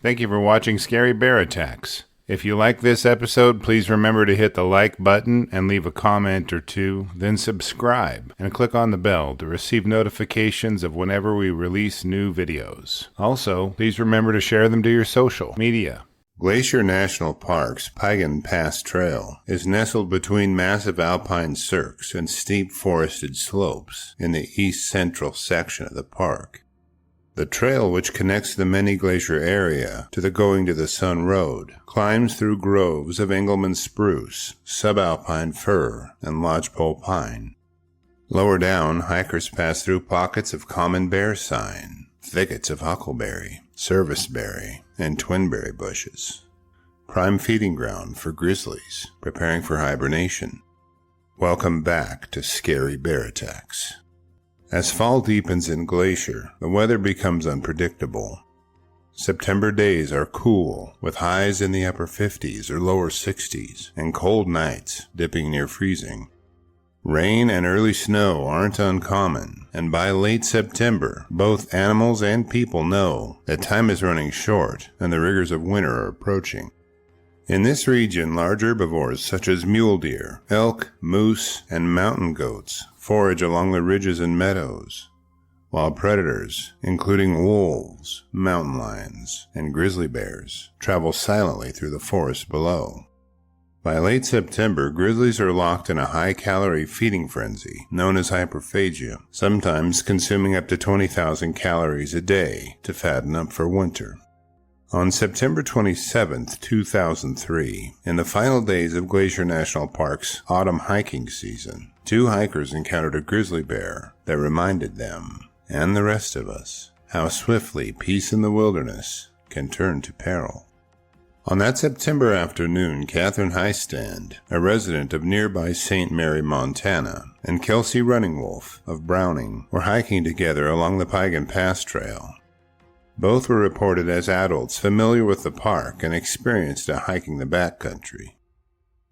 Thank you for watching Scary Bear Attacks. If you like this episode, please remember to hit the like button and leave a comment or two, then subscribe and click on the bell to receive notifications of whenever we release new videos. Also, please remember to share them to your social media. Glacier National Park's Piegan Pass Trail is nestled between massive alpine cirques and steep forested slopes in the east-central section of the park. The trail, which connects the Many Glacier area to the Going to the Sun Road, climbs through groves of Engelmann spruce, subalpine fir, and lodgepole pine. Lower down, hikers pass through pockets of common bear sign, thickets of huckleberry, serviceberry, and twinberry bushes. Prime feeding ground for grizzlies preparing for hibernation. Welcome back to Scary Bear Attacks. As fall deepens in Glacier, the weather becomes unpredictable. September days are cool, with highs in the upper 50s or lower 60s, and cold nights dipping near freezing. Rain and early snow aren't uncommon, and by late September, both animals and people know that time is running short and the rigors of winter are approaching. In this region, large herbivores such as mule deer, elk, moose, and mountain goats forage along the ridges and meadows, while predators, including wolves, mountain lions, and grizzly bears, travel silently through the forest below. By late September, grizzlies are locked in a high-calorie feeding frenzy known as hyperphagia, sometimes consuming up to 20,000 calories a day to fatten up for winter. On September 27, 2003, in the final days of Glacier National Park's autumn hiking season, two hikers encountered a grizzly bear that reminded them, and the rest of us, how swiftly peace in the wilderness can turn to peril. On that September afternoon, Kathryn Hiestand, a resident of nearby St. Mary, Montana, and Kelsy Running Wolf of Browning were hiking together along the Piegan Pass Trail. Both were reported as adults familiar with the park and experienced at hiking the backcountry.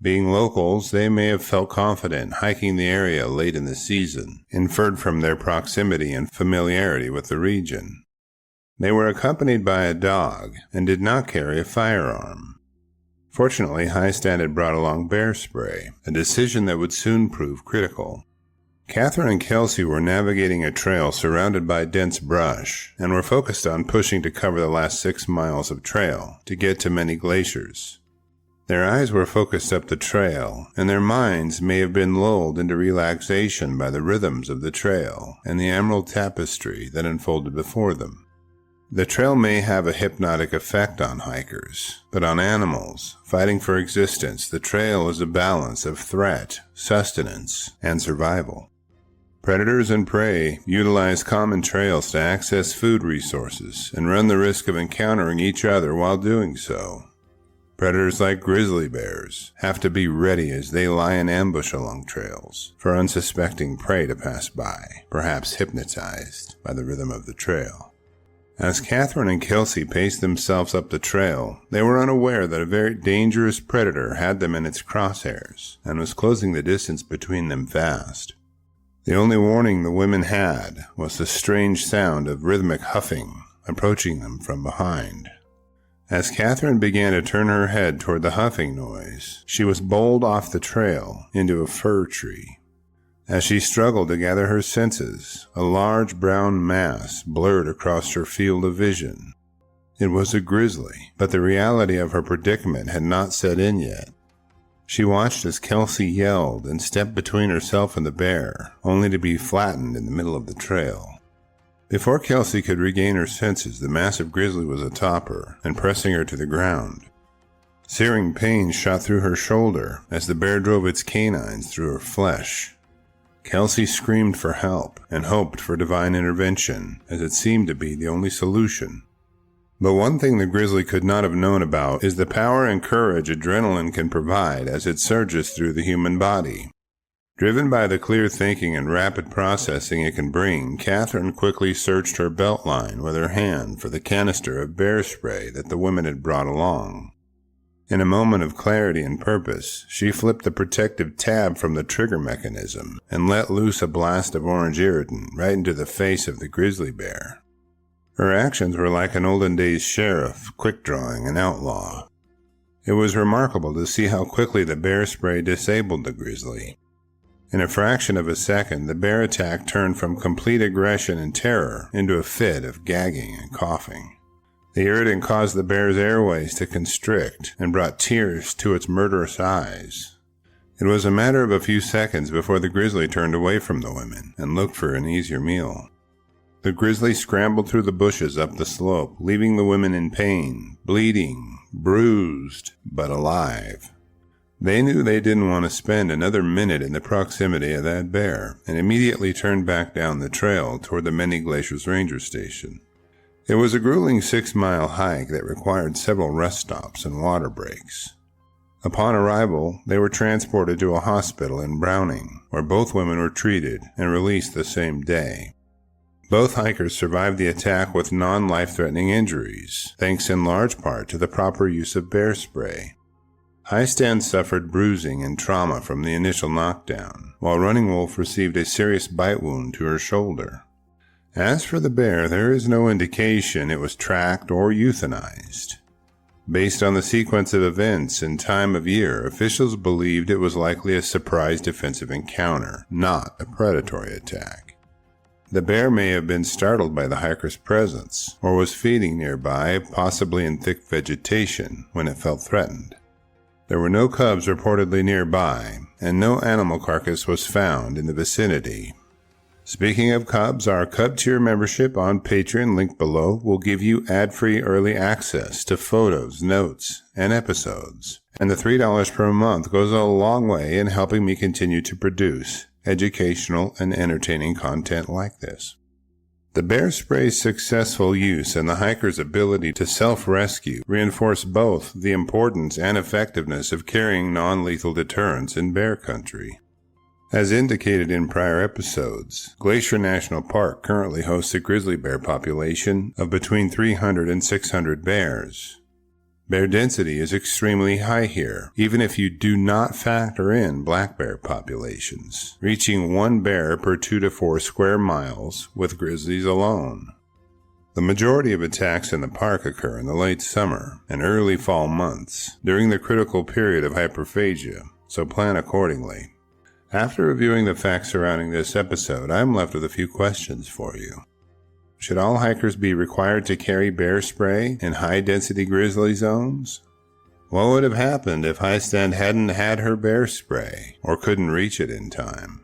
Being locals, they may have felt confident hiking the area late in the season, inferred from their proximity and familiarity with the region. They were accompanied by a dog and did not carry a firearm. Fortunately, Hiestand had brought along bear spray, a decision that would soon prove critical. Kathryn and Kelsy were navigating a trail surrounded by dense brush and were focused on pushing to cover the last 6 miles of trail to get to Many Glaciers. Their eyes were focused up the trail, and their minds may have been lulled into relaxation by the rhythms of the trail and the emerald tapestry that unfolded before them. The trail may have a hypnotic effect on hikers, but on animals fighting for existence, the trail is a balance of threat, sustenance, and survival. Predators and prey utilize common trails to access food resources and run the risk of encountering each other while doing so. Predators like grizzly bears have to be ready as they lie in ambush along trails for unsuspecting prey to pass by, perhaps hypnotized by the rhythm of the trail. As Kathryn and Kelsy paced themselves up the trail, they were unaware that a very dangerous predator had them in its crosshairs and was closing the distance between them fast. The only warning the women had was the strange sound of rhythmic huffing approaching them from behind. As Kathryn began to turn her head toward the huffing noise, she was bowled off the trail into a fir tree. As she struggled to gather her senses, a large brown mass blurred across her field of vision. It was a grizzly, but the reality of her predicament had not set in yet. She watched as Kelsy yelled and stepped between herself and the bear, only to be flattened in the middle of the trail. Before Kelsy could regain her senses, the massive grizzly was atop her and pressing her to the ground. Searing pain shot through her shoulder as the bear drove its canines through her flesh. Kelsy screamed for help and hoped for divine intervention, as it seemed to be the only solution. But one thing the grizzly could not have known about is the power and courage adrenaline can provide as it surges through the human body. Driven by the clear thinking and rapid processing it can bring, Kathryn quickly searched her belt line with her hand for the canister of bear spray that the women had brought along. In a moment of clarity and purpose, she flipped the protective tab from the trigger mechanism and let loose a blast of orange irritant right into the face of the grizzly bear. Her actions were like an olden days sheriff, quick-drawing an outlaw. It was remarkable to see how quickly the bear spray disabled the grizzly. In a fraction of a second, the bear attack turned from complete aggression and terror into a fit of gagging and coughing. The irritant caused the bear's airways to constrict and brought tears to its murderous eyes. It was a matter of a few seconds before the grizzly turned away from the women and looked for an easier meal. The grizzly scrambled through the bushes up the slope, leaving the women in pain, bleeding, bruised, but alive. They knew they didn't want to spend another minute in the proximity of that bear, and immediately turned back down the trail toward the Many Glaciers Ranger Station. It was a grueling 6-mile hike that required several rest stops and water breaks. Upon arrival, they were transported to a hospital in Browning, where both women were treated and released the same day. Both hikers survived the attack with non-life-threatening injuries, thanks in large part to the proper use of bear spray. Hiestand suffered bruising and trauma from the initial knockdown, while Running Wolf received a serious bite wound to her shoulder. As for the bear, there is no indication it was tracked or euthanized. Based on the sequence of events and time of year, officials believed it was likely a surprise defensive encounter, not a predatory attack. The bear may have been startled by the hiker's presence, or was feeding nearby, possibly in thick vegetation, when it felt threatened. There were no cubs reportedly nearby, and no animal carcass was found in the vicinity. Speaking of cubs, our Cub Tier membership on Patreon, linked below, will give you ad-free early access to photos, notes, and episodes. And the $3 per month goes a long way in helping me continue to produce educational and entertaining content like this. The bear spray's successful use and the hiker's ability to self-rescue reinforce both the importance and effectiveness of carrying non-lethal deterrents in bear country. As indicated in prior episodes, Glacier National Park currently hosts a grizzly bear population of between 300 and 600 bears. Bear density is extremely high here, even if you do not factor in black bear populations, reaching 1 bear per 2 to 4 square miles with grizzlies alone. The majority of attacks in the park occur in the late summer and early fall months, during the critical period of hyperphagia, so plan accordingly. After reviewing the facts surrounding this episode, I am left with a few questions for you. Should all hikers be required to carry bear spray in high-density grizzly zones? What would have happened if Hiestand hadn't had her bear spray, or couldn't reach it in time?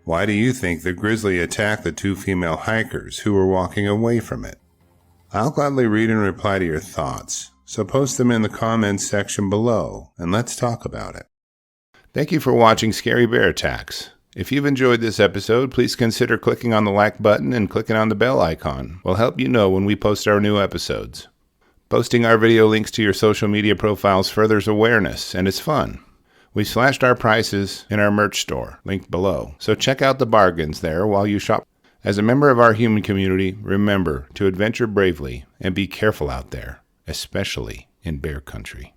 Why do you think the grizzly attacked the 2 female hikers who were walking away from it? I'll gladly read and reply to your thoughts, so post them in the comments section below, and let's talk about it. Thank you for watching Scary Bear Attacks. If you've enjoyed this episode, please consider clicking on the like button and clicking on the bell icon. We'll help you know when we post our new episodes. Posting our video links to your social media profiles furthers awareness, and it's fun. We slashed our prices in our merch store, linked below, so check out the bargains there while you shop. As a member of our human community, remember to adventure bravely and be careful out there, especially in bear country.